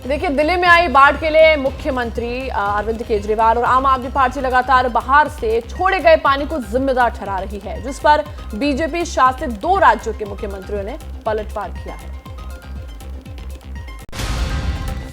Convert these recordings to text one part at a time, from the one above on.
देखिए, दिल्ली में आई बाढ़ के लिए मुख्यमंत्री अरविंद केजरीवाल और आम आदमी पार्टी लगातार बाहर से छोड़े गए पानी को जिम्मेदार ठहरा रही है, जिस पर बीजेपी शासित 2 राज्यों के मुख्यमंत्रियों ने पलटवार किया है।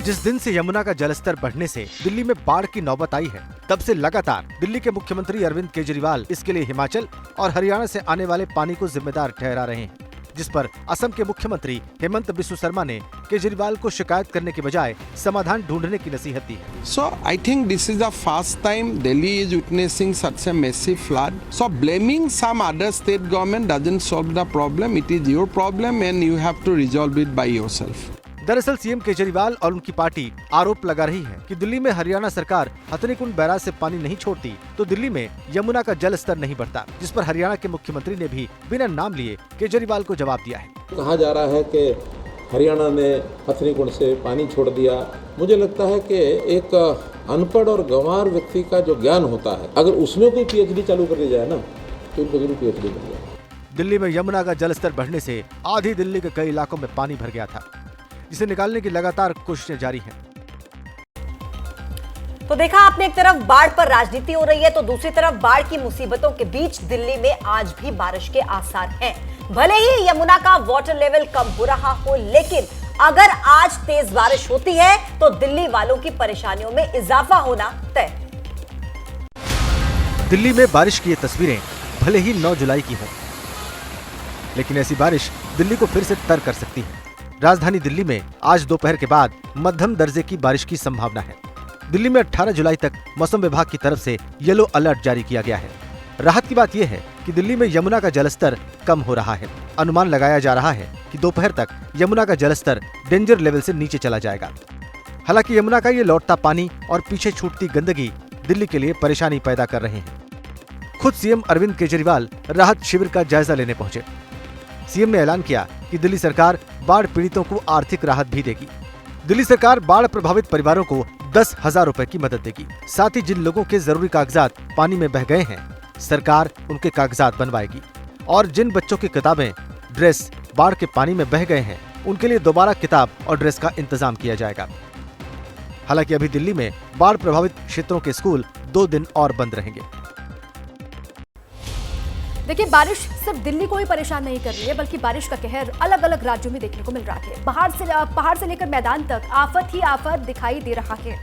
जिस दिन से यमुना का जलस्तर बढ़ने से दिल्ली में बाढ़ की नौबत आई है, तब से लगातार दिल्ली के मुख्यमंत्री अरविंद केजरीवाल इसके लिए हिमाचल और हरियाणा से आने वाले पानी को जिम्मेदार ठहरा रहे हैं, जिस पर असम के मुख्यमंत्री हेमंत बिस्वा शर्मा ने केजरीवाल को शिकायत करने के बजाय समाधान ढूंढने की नसीहत दी है। So I think this is the first time Delhi is witnessing such a massive flood. So blaming some other state government doesn't solve the problem. It is your problem and you have to resolve it by yourself. दरअसल CM Kejriwal और उनकी party आरोप लगा रही है कि दिल्ली में हरियाणा सरकार हथनीकुंड बैराज से पानी नहीं छोड़ती तो दिल्ली में यमुना का जल स्तर नहीं बढ़ता, जिस पर हरियाणा के मुख्यमंत्री ने भी बिना नाम लिए केजरीवाल को जवाब दिया है। कहा जा रहा है कि हरियाणा ने हथनीकुंड से पानी छोड़ दिया। मुझे लगता है कि एक अनपढ़ और गंवार व्यक्ति का जो ज्ञान होता है, अगर उसमें कोई पीएचडी चालू कर दी जाए ना, तो उनको जरूर पीएचडी मिल जाए। दिल्ली में यमुना का जलस्तर बढ़ने से आधी दिल्ली के कई इलाकों में पानी भर गया था, जिसे निकालने की लगातार कोशिशें जारी हैं। तो देखा आपने, एक तरफ बाढ़ पर राजनीति हो रही है तो दूसरी तरफ बाढ़ की मुसीबतों के बीच दिल्ली में आज भी बारिश के आसार हैं। भले ही यमुना का वाटर लेवल कम हो रहा हो, लेकिन अगर आज तेज बारिश होती है तो दिल्ली वालों की परेशानियों में इजाफा होना तय। दिल्ली में बारिश की ये तस्वीरें भले ही 9 जुलाई की हों, लेकिन ऐसी बारिश दिल्ली को फिर से तर कर सकती है। राजधानी दिल्ली में आज दोपहर के बाद मध्यम दर्जे की बारिश की संभावना है। दिल्ली में 18 जुलाई तक मौसम विभाग की तरफ से येलो अलर्ट जारी किया गया है। राहत की बात यह है कि दिल्ली में यमुना का जलस्तर कम हो रहा है। अनुमान लगाया जा रहा है कि दोपहर तक यमुना का जलस्तर डेंजर लेवल से नीचे चला जाएगा। हालांकि यमुना का ये लौटता पानी और पीछे छूटती गंदगी दिल्ली के लिए परेशानी पैदा कर रहे हैं। खुद सीएम अरविंद केजरीवाल राहत शिविर का जायजा लेने पहुंचे। सीएम ने ऐलान किया कि दिल्ली सरकार बाढ़ पीड़ितों को आर्थिक राहत भी देगी। दिल्ली सरकार बाढ़ प्रभावित परिवारों को 10,000 रुपए की मदद देगी। साथ ही जिन लोगों के जरूरी कागजात पानी में बह गए हैं, सरकार उनके कागजात बनवाएगी और जिन बच्चों की किताबें, ड्रेस बाढ़ के पानी में बह गए हैं, उनके लिए दोबारा किताब और ड्रेस का इंतजाम किया जाएगा। हालांकि अभी दिल्ली में बाढ़ प्रभावित क्षेत्रों के स्कूल 2 दिन और बंद रहेंगे। देखिए, बारिश सिर्फ दिल्ली को ही परेशान नहीं कर रही है, बल्कि बारिश का कहर अलग अलग राज्यों में देखने को मिल रहा है। पहाड़ से लेकर मैदान तक आफत ही आफत दिखाई दे रहा है।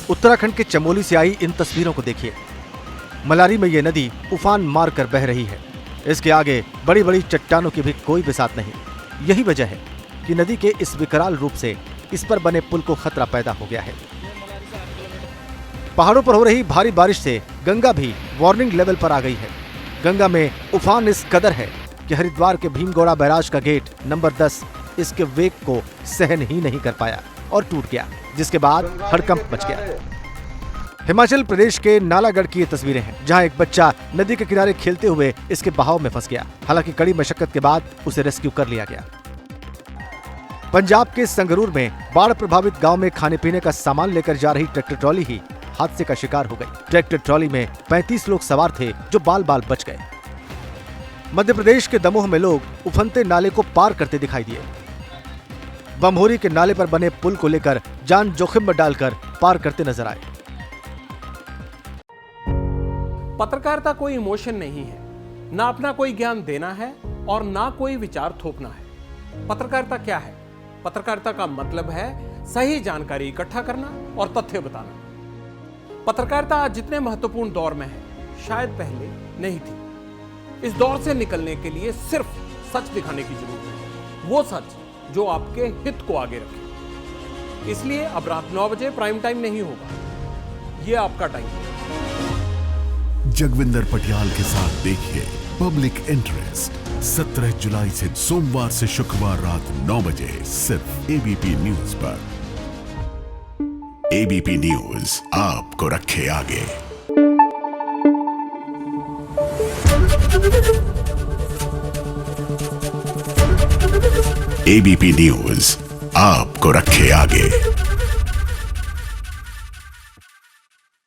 उत्तराखंड के चमोली से आई इन तस्वीरों को देखिए। मलारी में ये नदी उफान मार कर बह रही है। इसके आगे बड़ी बड़ी चट्टानों की भी कोई बिसात नहीं। यही वजह है कि नदी के इस विकराल रूप से इस पर बने पुल को खतरा पैदा हो गया है। पहाड़ों पर हो रही भारी बारिश से गंगा भी वार्निंग लेवल पर आ गई है। गंगा में उफान इस कदर है कि हरिद्वार के भीमगौड़ा बैराज का गेट नंबर 10 इसके वेग को सहन ही नहीं कर पाया और टूट गया, जिसके बाद हड़कंप मच गया। हिमाचल प्रदेश के नालागढ़ की ये तस्वीरें हैं, जहां एक बच्चा नदी के किनारे खेलते हुए इसके बहाव में फंस गया। हालांकि कड़ी मशक्कत के बाद उसे रेस्क्यू कर लिया गया। पंजाब के संगरूर में बाढ़ प्रभावित गांव में खाने पीने का सामान लेकर जा रही ट्रैक्टर ट्रॉली ही हादसे का शिकार हो गई। ट्रैक्टर ट्रॉली में 35 लोग सवार थे, जो बाल बाल बच गए। मध्य प्रदेश के दमोह में लोग उफनते नाले को पार करते दिखाई दिए। बमहोरी के नाले पर बने पुल को लेकर जान जोखिम में डालकर पार करते नजर आए। पत्रकारिता कोई इमोशन नहीं है, ना अपना कोई ज्ञान देना है और ना कोई विचार थोपना है। पत्रकारिता क्या है? पत्रकारिता का मतलब है सही जानकारी इकट्ठा करना और तथ्य बताना। पत्रकारिता आज जितने महत्वपूर्ण दौर में है, शायद पहले नहीं थी। इस दौर से निकलने के लिए सिर्फ सच दिखाने की जरूरत है, वो सच जो आपके हित को आगे रखे। इसलिए अब रात 9 बजे प्राइम टाइम नहीं होगा, ये आपका टाइम है। जगविंदर पटियाल के साथ देखिए पब्लिक इंटरेस्ट 17 जुलाई से सोमवार से शुक्रवार रात 9 बजे सिर्फ एबीपी न्यूज पर। एबीपी न्यूज आपको रखे आगे। एबीपी न्यूज आपको रखे आगे।